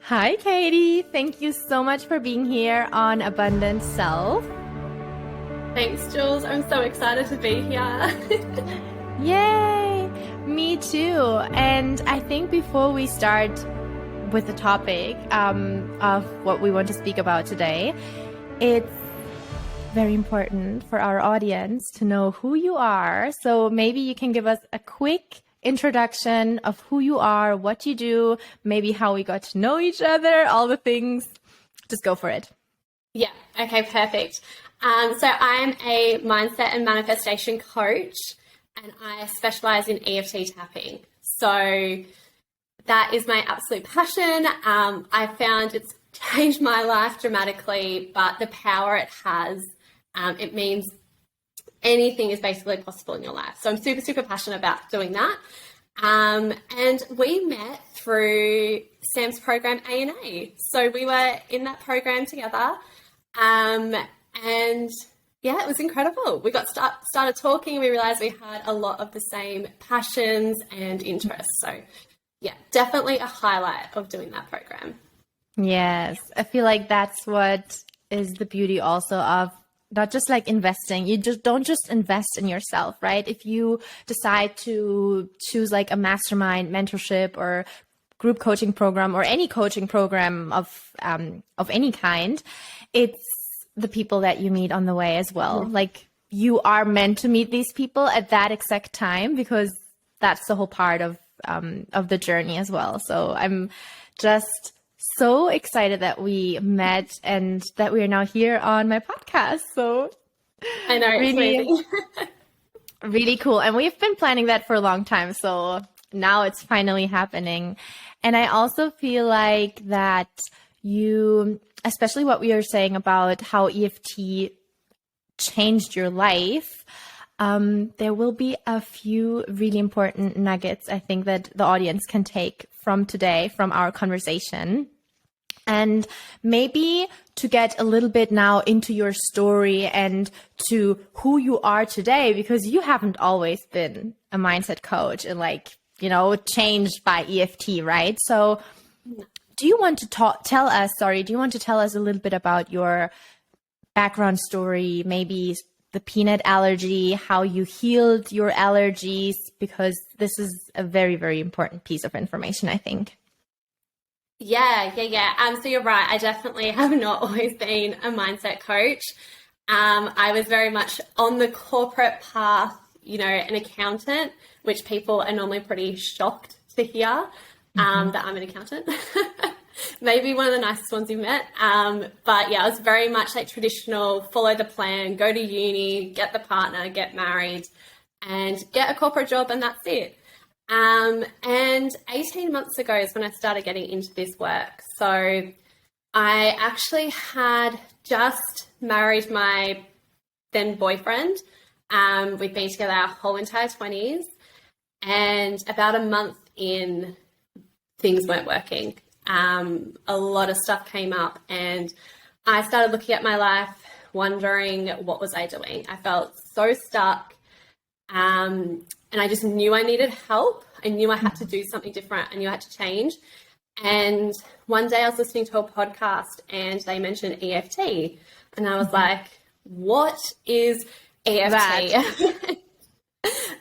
Hi, Katie. Thank you so much for being here on Abundant Self. Thanks, Jules. I'm so excited to be here. Yay! Me too. And I think before we start with the topic of what we want to speak about today, it's very important for our audience to know who you are. So maybe you can give us a quick introduction of who you are, what you do, maybe how we got to know each other, all the things. Just go for it. Yeah, okay, perfect. So I'm a mindset and manifestation coach, and I specialize in EFT tapping. So that is my absolute passion. I found it's changed my life dramatically, but the power it has, it means anything is basically possible in your life. So I'm super, super passionate about doing that. And we met through Sam's program A&A. So we were in that program together. And yeah, it was incredible. We got started talking. We realized we had a lot of the same passions and interests. So yeah, definitely a highlight of doing that program. Yes, I feel like that's what is the beauty also of not just like investing. You just don't just invest in yourself, right? If you decide to choose like a mastermind mentorship or group coaching program or any coaching program of any kind, it's the people that you meet on the way as well. Mm-hmm. Like you are meant to meet these people at that exact time because that's the whole part of the journey as well. So I'm just so excited that we met and that we are now here on my podcast. So I know, really, really cool. And we've been planning that for a long time. So now it's finally happening. And I also feel like that you, especially what we were saying about how EFT changed your life, there will be a few really important nuggets I think that the audience can take from today, from our conversation. And maybe to get a little bit now into your story and to who you are today, because you haven't always been a mindset coach and changed by EFT, right? So do you want to tell us a little bit about your background story, maybe the peanut allergy, how you healed your allergies, because this is a very, very important piece of information, I think. Yeah. So you're right. I definitely have not always been a mindset coach. I was very much on the corporate path, an accountant, which people are normally pretty shocked to hear that I'm an accountant. Maybe one of the nicest ones you've met. But yeah, I was very much like traditional, follow the plan, go to uni, get the partner, get married, and get a corporate job, and that's it. And 18 months ago is when I started getting into this work. So I actually had just married my then boyfriend. We'd been together our whole entire 20s. And about a month in, things weren't working. A lot of stuff came up and I started looking at my life, wondering what was I doing. I felt so stuck. And I just knew I needed help. I knew I had to do something different. I knew I had to change. And one day I was listening to a podcast and they mentioned EFT. And I was like, what is EFT?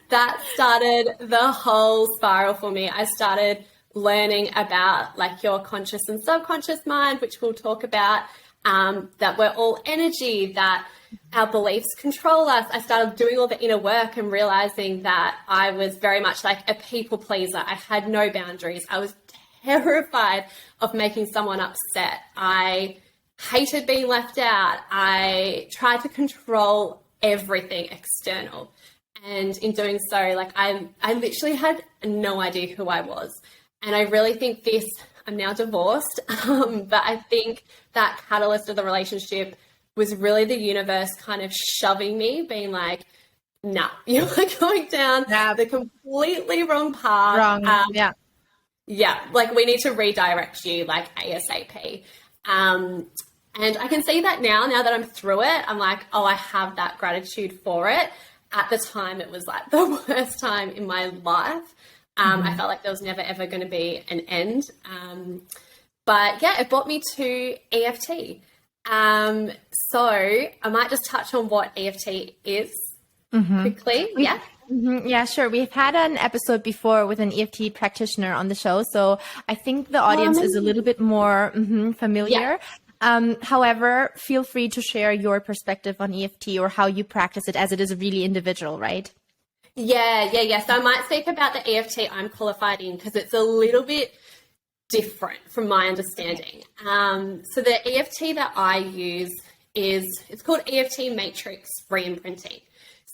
That started the whole spiral for me. I started learning about like your conscious and subconscious mind, which we'll talk about, that we're all energy, that our beliefs control us. I started doing all the inner work and realizing that I was very much like a people pleaser. I had no boundaries. I was terrified of making someone upset. I hated being left out. I tried to control everything external. And in doing so, like I literally had no idea who I was. And I really think I'm now divorced, but I think that catalyst of the relationship was really the universe kind of shoving me, being like, nah, you're going down the completely wrong path. Yeah, like we need to redirect you like ASAP. And I can see that now that I'm through it, I'm like, oh, I have that gratitude for it. At the time, it was like the worst time in my life. I felt like there was never, ever going to be an end. But yeah, it brought me to EFT. So I might just touch on what EFT is quickly. Yeah. Yeah, sure. We've had an episode before with an EFT practitioner on the show, so I think the audience is a little bit more familiar. However, feel free to share your perspective on EFT or how you practice it, as it is really individual, right? Yeah. So I might speak about the EFT I'm qualified in because it's a little bit different from my understanding. So the EFT that I use it's called EFT matrix reimprinting.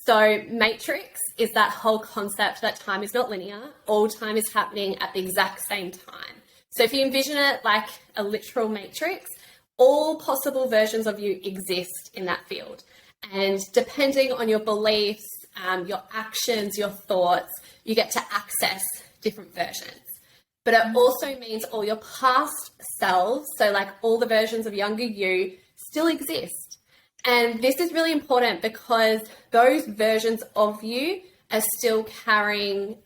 So matrix is that whole concept that time is not linear. All time is happening at the exact same time. So if you envision it like a literal matrix, all possible versions of you exist in that field. And depending on your beliefs, your actions, your thoughts, you get to access different versions. But it also means all your past selves, so like all the versions of younger you, still exist. And this is really important because those versions of you are still carrying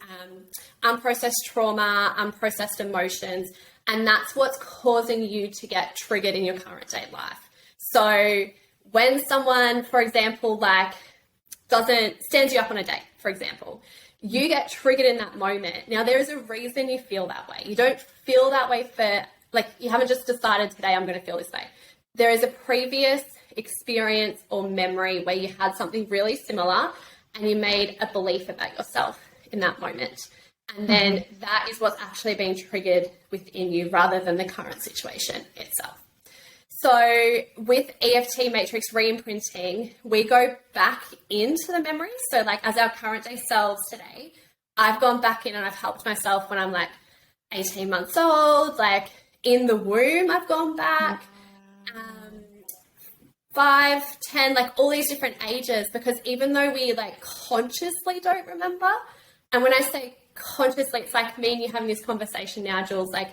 unprocessed trauma, unprocessed emotions, and that's what's causing you to get triggered in your current day life. So when someone, for example, like stands you up on a date, for example, you get triggered in that moment. Now, there is a reason you feel that way. You don't feel that way you haven't just decided today I'm going to feel this way. There is a previous experience or memory where you had something really similar and you made a belief about yourself in that moment. And then that is what's actually being triggered within you rather than the current situation itself. So with EFT matrix reimprinting, we go back into the memory. So like as our current day selves today, I've gone back in and I've helped myself when I'm like 18 months old, like in the womb, I've gone back. 5, 10, like all these different ages, because even though we like consciously don't remember, and when I say consciously, it's like me and you having this conversation now, Jules, like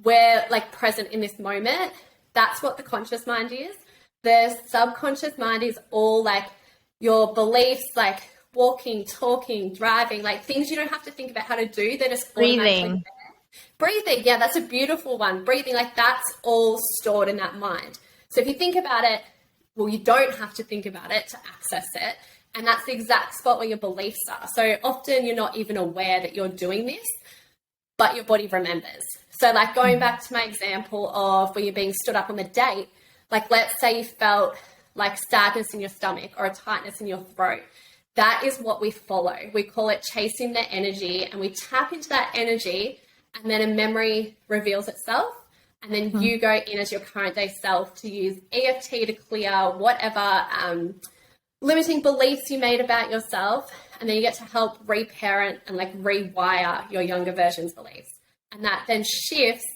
we're like present in this moment. That's what the conscious mind is. The subconscious mind is all like your beliefs, like walking, talking, driving, like things you don't have to think about how to do. They're just breathing. Breathing, yeah, that's a beautiful one. Breathing, like that's all stored in that mind. So if you think about it, well, you don't have to think about it to access it. And that's the exact spot where your beliefs are. So often you're not even aware that you're doing this, but your body remembers. So like going back to my example of when you're being stood up on the date, like let's say you felt like sadness in your stomach or a tightness in your throat. That is what we follow. We call it chasing the energy, and we tap into that energy and then a memory reveals itself. And then you go in as your current day self to use EFT to clear whatever limiting beliefs you made about yourself. And then you get to help reparent and like rewire your younger version's beliefs. And that then shifts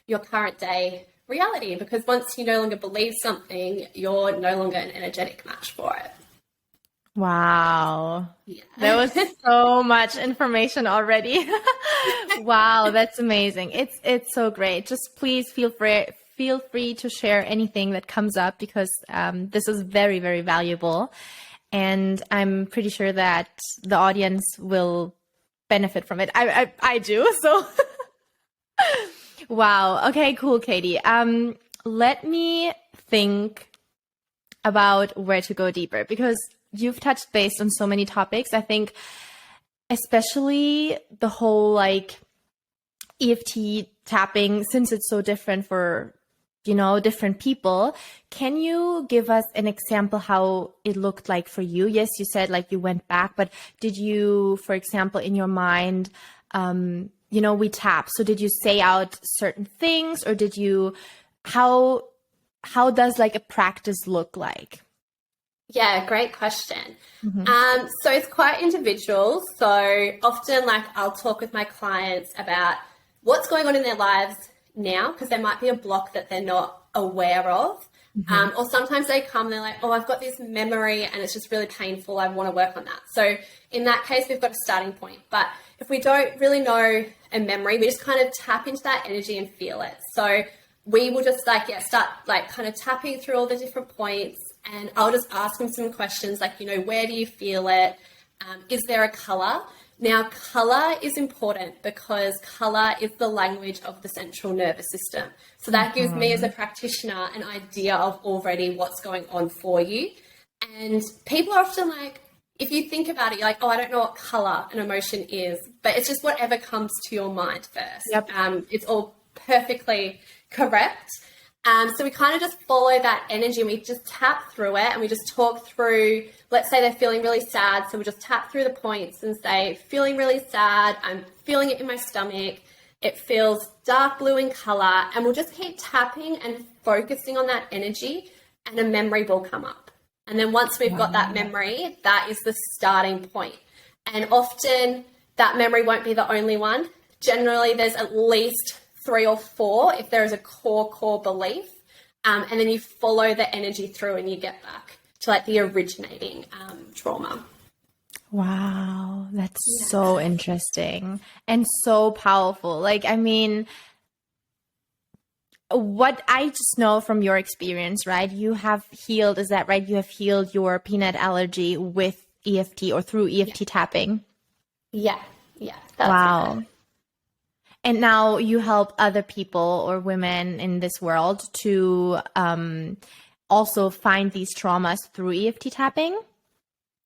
your current day reality, because once you no longer believe something, you're no longer an energetic match for it. Wow. Yeah. There was so much information already. Wow, that's amazing. It's so great. Just please feel free to share anything that comes up, because this is very, very valuable. And I'm pretty sure that the audience will benefit from it. I do. So wow. Okay, cool, Katie. Let me think about where to go deeper, because you've touched base on so many topics. I think especially the whole like EFT tapping, since it's so different for, different people. Can you give us an example how it looked like for you? Yes, you said like you went back, but did you, for example, in your mind, we tap. So did you say out certain things, or did you, how does like a practice look like? Yeah, great question. So it's quite individual. So often like I'll talk with my clients about what's going on in their lives now, because there might be a block that they're not aware of. Or sometimes they come and they're like, oh, I've got this memory and it's just really painful. I want to work on that. So in that case, we've got a starting point. But if we don't really know a memory, we just kind of tap into that energy and feel it. So we will just start kind of tapping through all the different points. And I'll just ask them some questions like, where do you feel it? Is there a color? Now, color is important because color is the language of the central nervous system. So that gives me as a practitioner an idea of already what's going on for you. And people are often like, if you think about it, you're like, oh, I don't know what color an emotion is, but it's just whatever comes to your mind first. Yep. It's all perfectly correct. So we kind of just follow that energy and we just tap through it and we just talk through, let's say they're feeling really sad. So we just tap through the points and say, feeling really sad. I'm feeling it in my stomach. It feels dark blue in color. And we'll just keep tapping and focusing on that energy and a memory will come up. And then once we've got that memory, that is the starting point. And often that memory won't be the only one. Generally, there's at least 3 or 4 if there is a core belief, and then you follow the energy through and you get back to like the originating trauma. Wow, that's so interesting and so powerful. Like, I mean, what I just know from your experience, right? You have healed, is that right? You have healed your peanut allergy with EFT or through EFT tapping. Yeah, that's wow. Right. And now you help other people or women in this world to also find these traumas through EFT tapping?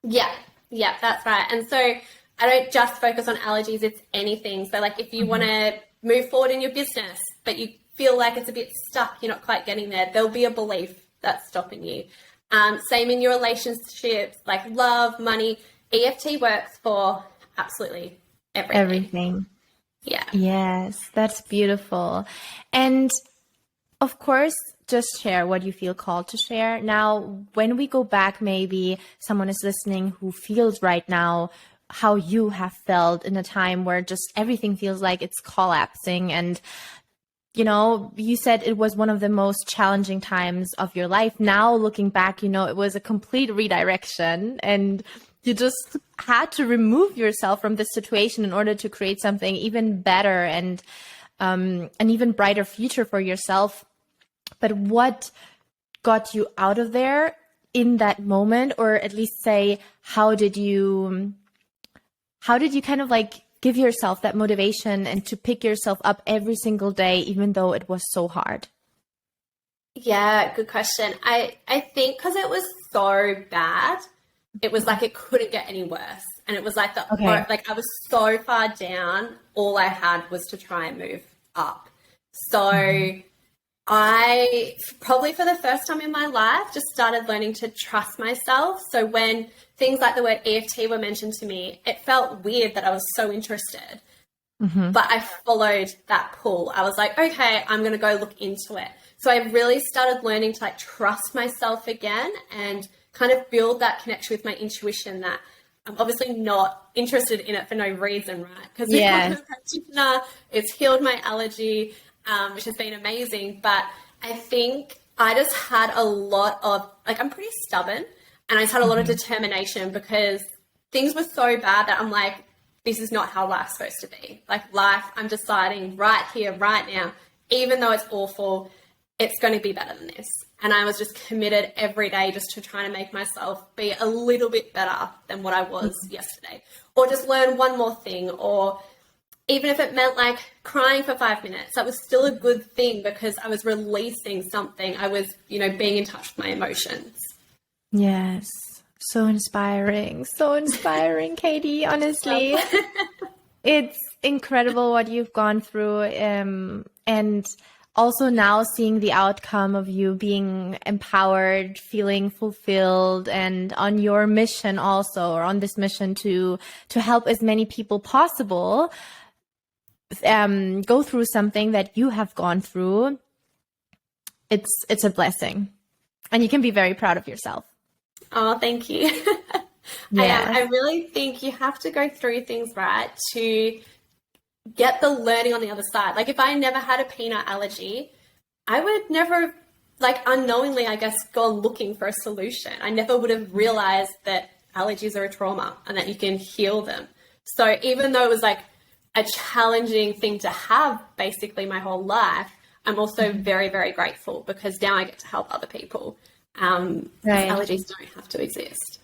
Yeah, that's right. And so I don't just focus on allergies, it's anything. So like if you want to move forward in your business, but you feel like it's a bit stuck, you're not quite getting there, there'll be a belief that's stopping you. Same in your relationships, like love, money. EFT works for absolutely everything. Yeah. Yes, that's beautiful. And of course, just share what you feel called to share. Now, when we go back, maybe someone is listening who feels right now how you have felt in a time where just everything feels like it's collapsing. And, you know, you said it was one of the most challenging times of your life. Now, looking back, you know, it was a complete redirection and you just had to remove yourself from this situation in order to create something even better and an even brighter future for yourself. But what got you out of there in that moment, or at least say, how did you kind of like give yourself that motivation and to pick yourself up every single day, even though it was so hard? Yeah, good question. I think because it was so bad, it was like it couldn't get any worse. And it was like like I was so far down, all I had was to try and move up. So I probably for the first time in my life just started learning to trust myself. So when things like the word EFT were mentioned to me, it felt weird that I was so interested. But I followed that pull. I was like, okay, I'm going to go look into it. So I really started learning to like trust myself again and kind of build that connection with my intuition that I'm obviously not interested in it for no reason, right? Because I'm a practitioner, it's healed my allergy, which has been amazing. But I think I just had a lot of, like, I'm pretty stubborn and I just had a lot of determination because things were so bad that I'm like, this is not how life's supposed to be. Like life, I'm deciding right here, right now, even though it's awful, it's going to be better than this. And I was just committed every day just to trying to make myself be a little bit better than what I was yesterday. Or just learn one more thing. Or even if it meant like crying for 5 minutes, that was still a good thing because I was releasing something. I was, you know, being in touch with my emotions. Yes. So inspiring. So inspiring, Katie, honestly. It's incredible what you've gone through. And also now seeing the outcome of you being empowered, feeling fulfilled, and on your mission also, or on this mission to help as many people possible go through something that you have gone through. It's a blessing. And you can be very proud of yourself. Oh, thank you. I really think you have to go through things, right, to get the learning on the other side. Like if I never had a peanut allergy, I would never, like unknowingly, I guess, gone looking for a solution. I never would have realized that allergies are a trauma and that you can heal them. So even though it was like a challenging thing to have basically my whole life, I'm also very, very grateful because now I get to help other people. Allergies don't have to exist.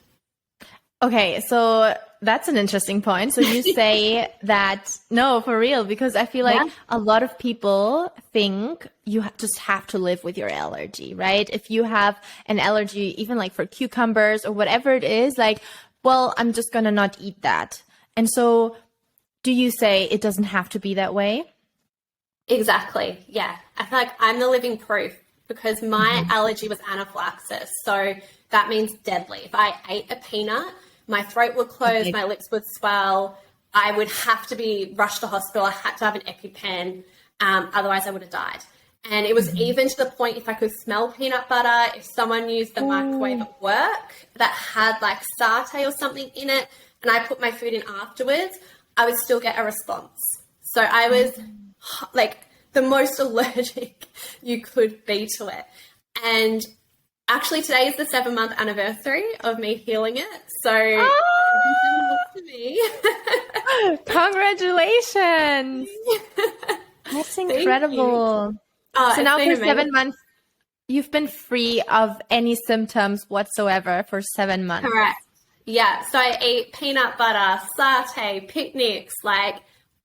Okay, so that's an interesting point. So you say that, no, for real, because I feel like a lot of people think you just have to live with your allergy, right? If you have an allergy, even like for cucumbers or whatever it is, like, well, I'm just going to not eat that. And so do you say it doesn't have to be that way? Exactly. Yeah. I feel like I'm the living proof because my allergy was anaphylaxis. So that means deadly. If I ate a peanut, my throat would close, my lips would swell. I would have to be rushed to hospital. I had to have an EpiPen. Otherwise, I would have died. And it was even to the point if I could smell peanut butter, if someone used the microwave at work that had like satay or something in it, and I put my food in afterwards, I would still get a response. So I was like the most allergic you could be to it. And actually today is the 7-month anniversary of me healing it. So happy 7 months to me. Congratulations. That's incredible. So now for 7 months, you've been free of any symptoms whatsoever for 7 months. Correct. Yeah. So I eat peanut butter, satay, picnics, like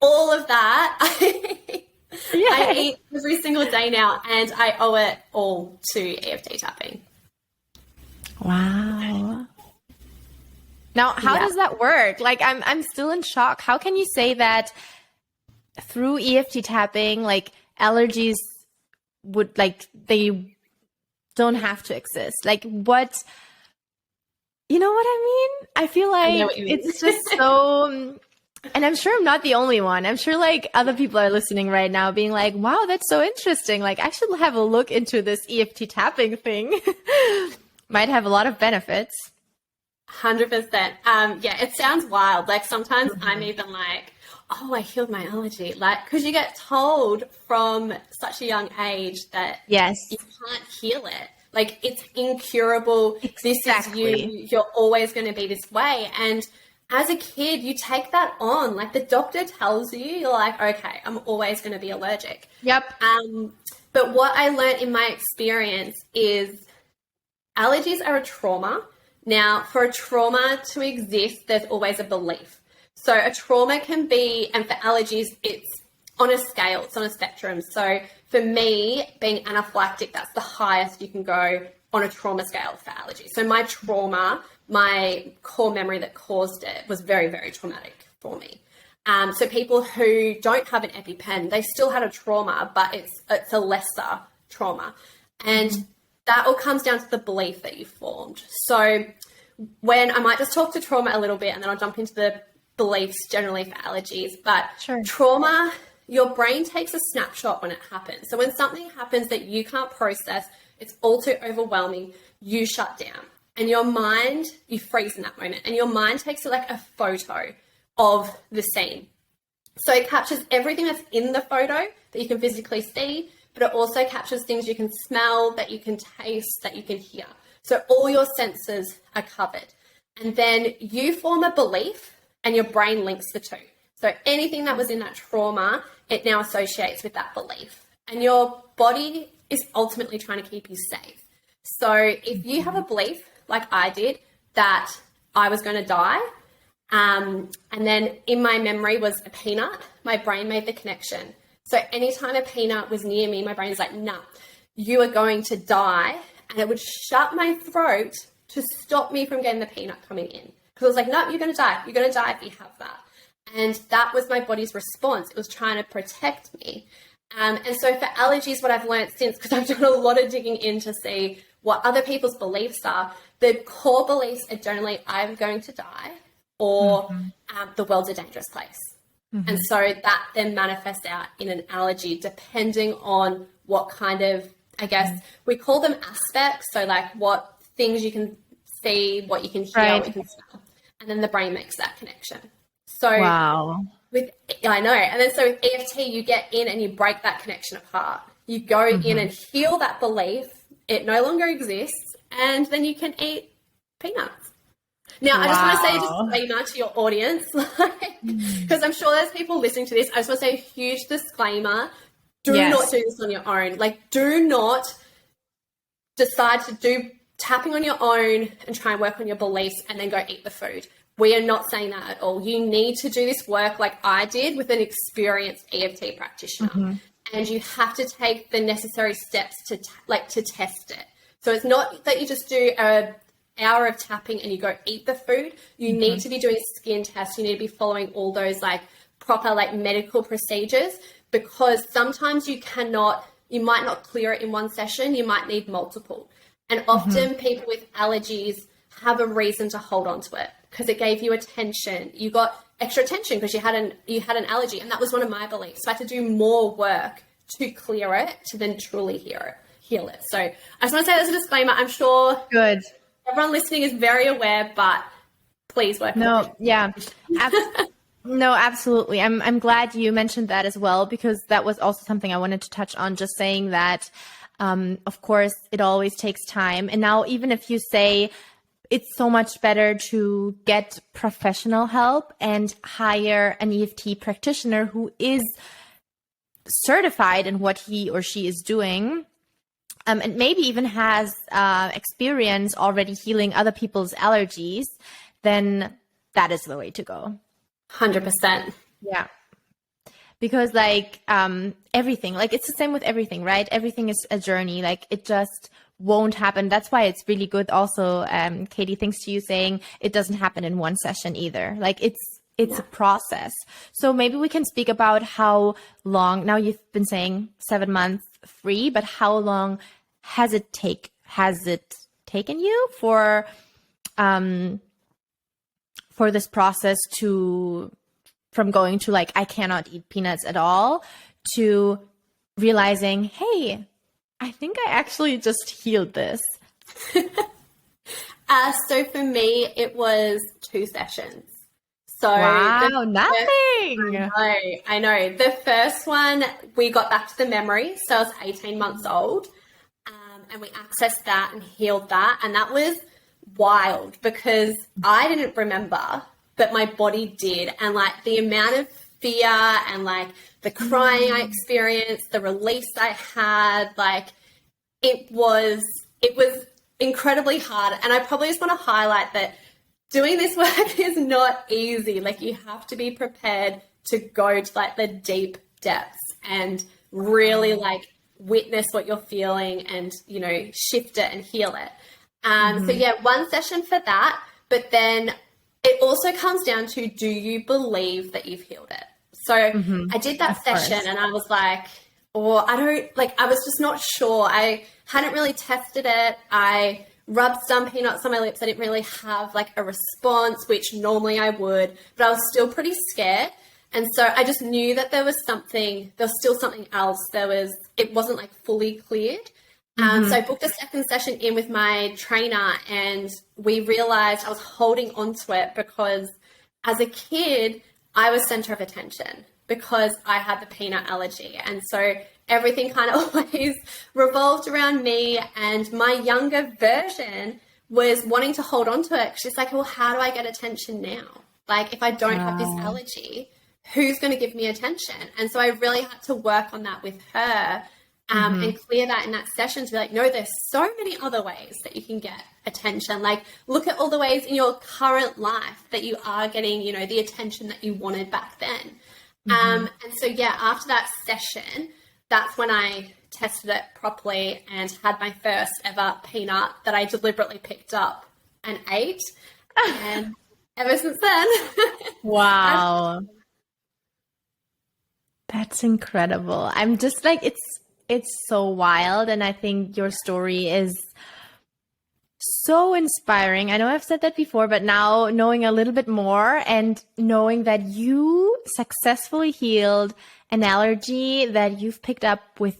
all of that. I eat every single day now, and I owe it all to EFT tapping. Wow. Now, how does that work? Like, I'm still in shock. How can you say that through EFT tapping, like allergies would like they don't have to exist? Like, what? You know what I mean? I feel like it's just so. And I'm sure I'm not the only one. I'm sure like other people are listening right now being like, wow, that's so interesting. Like I should have a look into this EFT tapping thing. Might have a lot of benefits. 100%. Yeah, it sounds wild. Like sometimes I'm even like, oh, I healed my allergy. Like, because you get told from such a young age that you can't heal it. Like it's incurable. This is you. You're always going to be this way. And as a kid, you take that on. Like the doctor tells you, you're like, okay, I'm always going to be allergic. Yep. But what I learned in my experience is allergies are a trauma. Now, for a trauma to exist, there's always a belief. So a trauma can be, and for allergies, it's on a scale, it's on a spectrum. So for me, being anaphylactic, that's the highest you can go on a trauma scale for allergies. So my trauma, my core memory that caused it was very, very traumatic for me. So people who don't have an EpiPen, they still had a trauma, but it's a lesser trauma. And that all comes down to the belief that you formed. So when I might just talk to trauma a little bit and then I'll jump into the beliefs generally for allergies, but trauma, your brain takes a snapshot when it happens. So when something happens that you can't process, it's all too overwhelming, you shut down. And your mind, you freeze in that moment. And your mind takes like a photo of the scene. So it captures everything that's in the photo that you can physically see, but it also captures things you can smell, that you can taste, that you can hear. So all your senses are covered. And then you form a belief and your brain links the two. So anything that was in that trauma, it now associates with that belief. And your body is ultimately trying to keep you safe. So if you have a belief, like I did, that I was going to die, and then in my memory was a peanut, my brain made the connection. So anytime a peanut was near me, my brain's like, nah, you are going to die. And it would shut my throat to stop me from getting the peanut coming in. Because I was like, no, you're going to die. You're going to die if you have that. And that was my body's response. It was trying to protect me. And so for allergies, what I've learned since, because I've done a lot of digging in to see what other people's beliefs are, the core beliefs are generally, I'm going to die, or the world's a dangerous place. And so that then manifests out in an allergy, depending on what kind of, I guess, we call them aspects. So like what things you can see, what you can hear, what you can smell. And then the brain makes that connection. So I know. And then so with EFT, you get in and you break that connection apart. You go in and heal that belief. It no longer exists. And then you can eat peanuts. Now, I just want to say a disclaimer to your audience, because I'm sure there's people listening to this. I just want to say a huge disclaimer. Do not do this on your own. Like, do not decide to do tapping on your own and try and work on your beliefs and then go eat the food. We are not saying that at all. You need to do this work like I did with an experienced EFT practitioner. And you have to take the necessary steps to test it. So it's not that you just do an hour of tapping and you go eat the food. You need to be doing skin tests. You need to be following all those like proper like medical procedures, because sometimes you might not clear it in one session. You might need multiple. And often people with allergies have a reason to hold on to it, because it gave you attention. You got extra attention because you had an allergy. And that was one of my beliefs. So I had to do more work to clear it to then truly heal it. So I just want to say that as a disclaimer. I'm sure everyone listening is very aware, but please work on it. Yeah. No, absolutely. I'm glad you mentioned that as well, because that was also something I wanted to touch on, just saying that, of course, it always takes time. And now, even if you say it's so much better to get professional help and hire an EFT practitioner who is certified in what he or she is doing, and maybe even has experience already healing other people's allergies, then that is the way to go. 100%. Yeah. Because like everything, like it's the same with everything, right? Everything is a journey. Like it just won't happen. That's why it's really good also, Katie, thanks to you saying it doesn't happen in one session either. Like it's a process. So maybe we can speak about how long, now you've been saying 7 months free, but how long has it taken you for this process from going to like, I cannot eat peanuts at all, to realizing, hey, I think I actually just healed this? So for me, it was 2 sessions. So wow, nothing. I know. The first one, we got back to the memory. So I was 18 months old, and we accessed that and healed that. And that was wild, because I didn't remember, but my body did. And like the amount of fear and like the crying I experienced, the release I had, like it was incredibly hard. And I probably just want to highlight that doing this work is not easy. Like you have to be prepared to go to like the deep depths and really like witness what you're feeling and, you know, shift it and heal it. So yeah, 1 session for that, but then it also comes down to, do you believe that you've healed it? So I did that session and I was like, I was just not sure. I hadn't really tested it. I rubbed some peanuts on my lips. I didn't really have like a response, which normally I would, but I was still pretty scared. And so I just knew that there was still something else. It wasn't like fully cleared. So I booked a second session in with my trainer, and we realized I was holding onto it because as a kid, I was center of attention because I had the peanut allergy. And so everything kind of always revolved around me, and my younger version was wanting to hold on to it. She's like, well, how do I get attention now? Like, if I don't have this allergy, who's going to give me attention? And so I really had to work on that with her. And clear that in that session to be like, no, there's so many other ways that you can get attention. Like, look at all the ways in your current life that you are getting, you know, the attention that you wanted back then. And so, yeah, after that session, that's when I tested it properly and had my first ever peanut that I deliberately picked up and ate. And ever since then. Wow. That's incredible. I'm just like, it's so wild. And I think your story is so inspiring. I know I've said that before, but now knowing a little bit more and knowing that you successfully healed an allergy that you've picked up with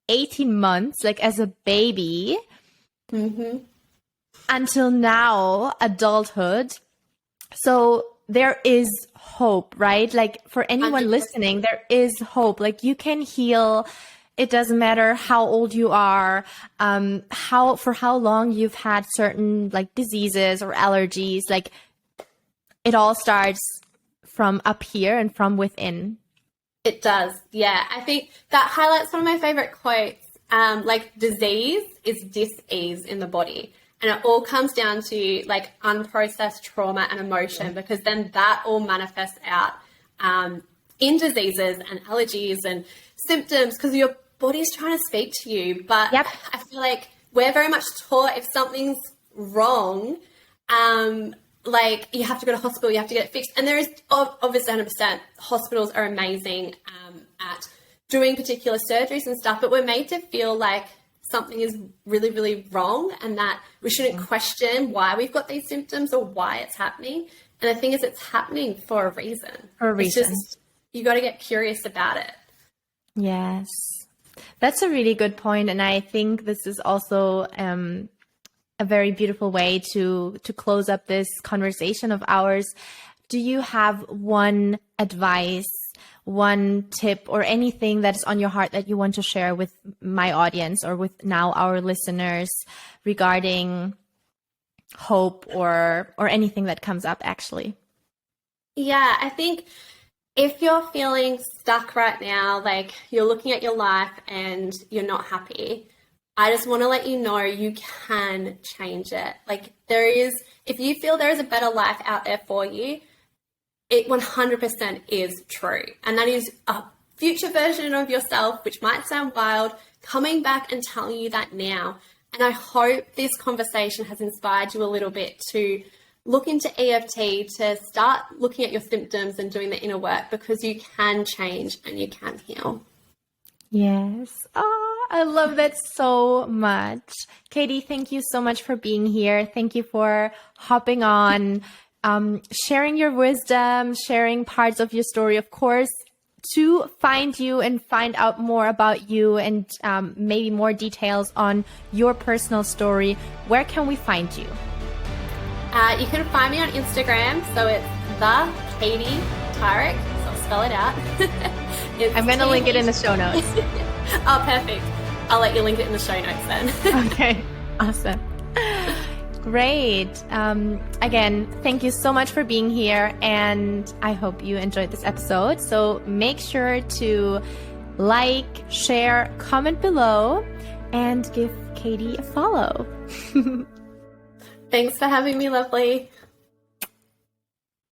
18 months, like as a baby, until now, adulthood. So there is hope, right? Like for anyone 100%. listening, there is hope. Like you can heal. It doesn't matter how old you are, for how long you've had certain like diseases or allergies. Like it all starts from up here and from within. It does. Yeah. I think that highlights one of my favorite quotes. Like disease is dis-ease in the body. And it all comes down to like unprocessed trauma and emotion, because then that all manifests out in diseases and allergies and symptoms, because your body's trying to speak to you. But I feel like we're very much taught if something's wrong, like you have to go to hospital, you have to get it fixed. And there is obviously 100%, hospitals are amazing at doing particular surgeries and stuff, but we're made to feel like something is really, really wrong and that we shouldn't question why we've got these symptoms or why it's happening. And the thing is, it's happening for a reason. For a reason. It's just, you got to get curious about it. Yes. That's a really good point. And I think this is also a very beautiful way to close up this conversation of ours. Do you have one advice, one tip, or anything that is on your heart that you want to share with my audience or with now our listeners regarding hope or anything that comes up actually? Yeah, I think if you're feeling stuck right now, like you're looking at your life and you're not happy, I just want to let you know you can change it. Like if you feel there is a better life out there for you, it 100% is true. And that is a future version of yourself, which might sound wild, coming back and telling you that now. And I hope this conversation has inspired you a little bit to look into EFT, to start looking at your symptoms and doing the inner work, because you can change and you can heal. Yes. Oh, I love that so much. Katie, thank you so much for being here. Thank you for hopping on, sharing your wisdom, sharing parts of your story. Of course, to find you and find out more about you and maybe more details on your personal story, where can we find you? You can find me on Instagram. So it's the Katie Tyrek. So I'll spell it out. I'm going to link it in the show notes. Oh, perfect. I'll let you link it in the show notes then. Okay. Awesome. Great. Again, thank you so much for being here, and I hope you enjoyed this episode. So make sure to like, share, comment below, and give Katie a follow. Thanks for having me, lovely.